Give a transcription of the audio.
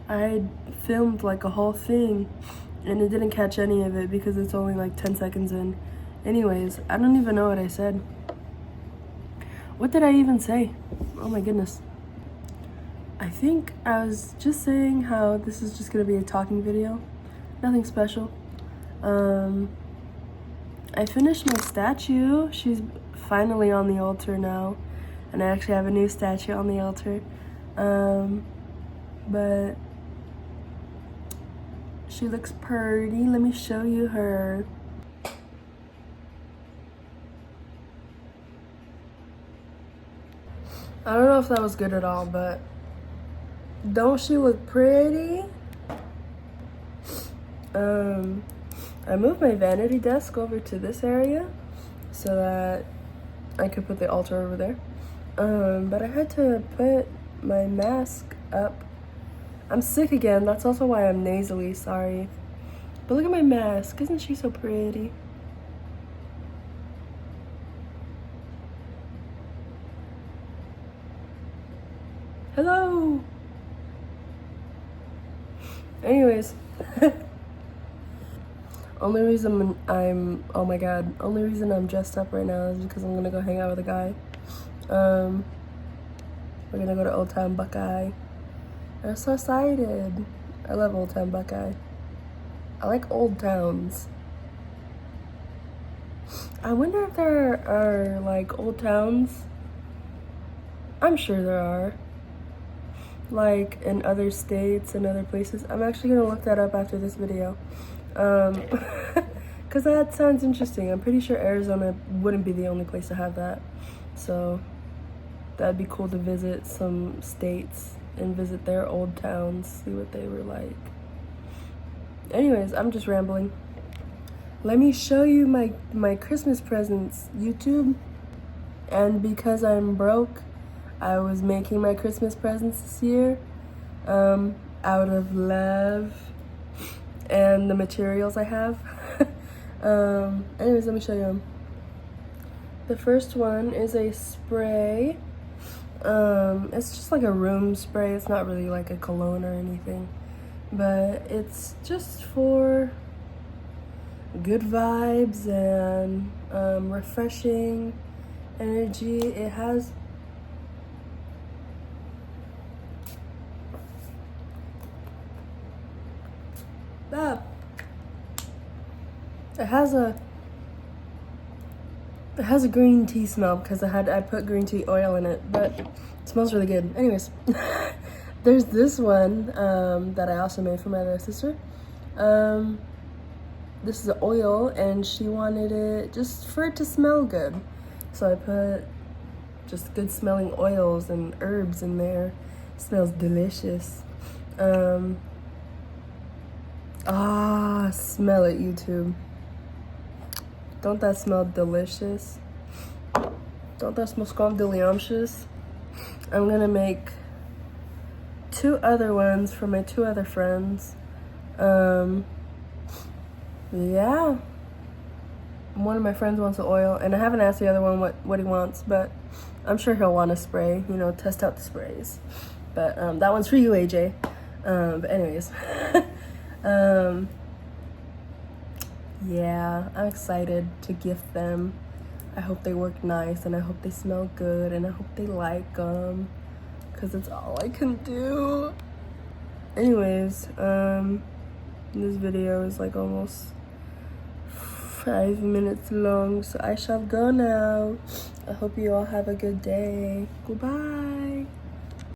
I filmed like a whole thing and it didn't catch any of it because it's only like 10 seconds in. Anyways, I don't even know what I said. What did I even say? Oh my goodness. I think I was just saying how this is just gonna be a talking video. Nothing special. I finished my statue. She's finally on the altar now. And I actually have a new statue on the altar. But she looks pretty. Let me show you her. I don't know if that was good at all, but don't she look pretty? I moved my vanity desk over to this area so that I could put the altar over there. But I had to put my mask up. I'm sick again. That's also why I'm nasally, sorry. But look at my mask. Isn't she so pretty? Hello. Anyways. Only reason I'm dressed up right now is because I'm gonna go hang out with a guy. We're gonna go to Old Town Buckeye. I'm so excited. I love Old Town Buckeye. I like old towns. I wonder if there are like old towns. I'm sure there are. Like in other states and other places. I'm actually gonna look that up after this video. Because that sounds interesting. I'm pretty sure Arizona wouldn't be the only place to have that. So that'd be cool to visit some states and visit their old towns, see what they were like. Anyways, I'm just rambling. Let me show you my Christmas presents, YouTube. And because I'm broke, I was making my Christmas presents this year out of love and the materials I have. Anyways, let me show you them. The first one is a spray. It's just like a room spray. It's not really like a cologne or anything, but it's just for good vibes and refreshing energy. It has It has a green tea smell because I put green tea oil in it, but it smells really good. Anyways, there's this one that I also made for my other sister. This is oil, and she wanted it just for it to smell good. So I put just good smelling oils and herbs in there. It smells delicious. Smell it, YouTube. Don't that smell delicious? Don't that smell delicious? I'm gonna make 2 other ones for my 2 other friends. Yeah. One of my friends wants the oil, and I haven't asked the other one what he wants, but I'm sure he'll want a spray, you know, test out the sprays. But that one's for you, AJ. But anyways. Yeah, I'm excited to gift them. I hope they work nice, and I hope they smell good, and I hope they like them, because it's all I can do. Anyways, this video is like almost 5 minutes long, so I shall go now. I hope you all have a good day. Goodbye.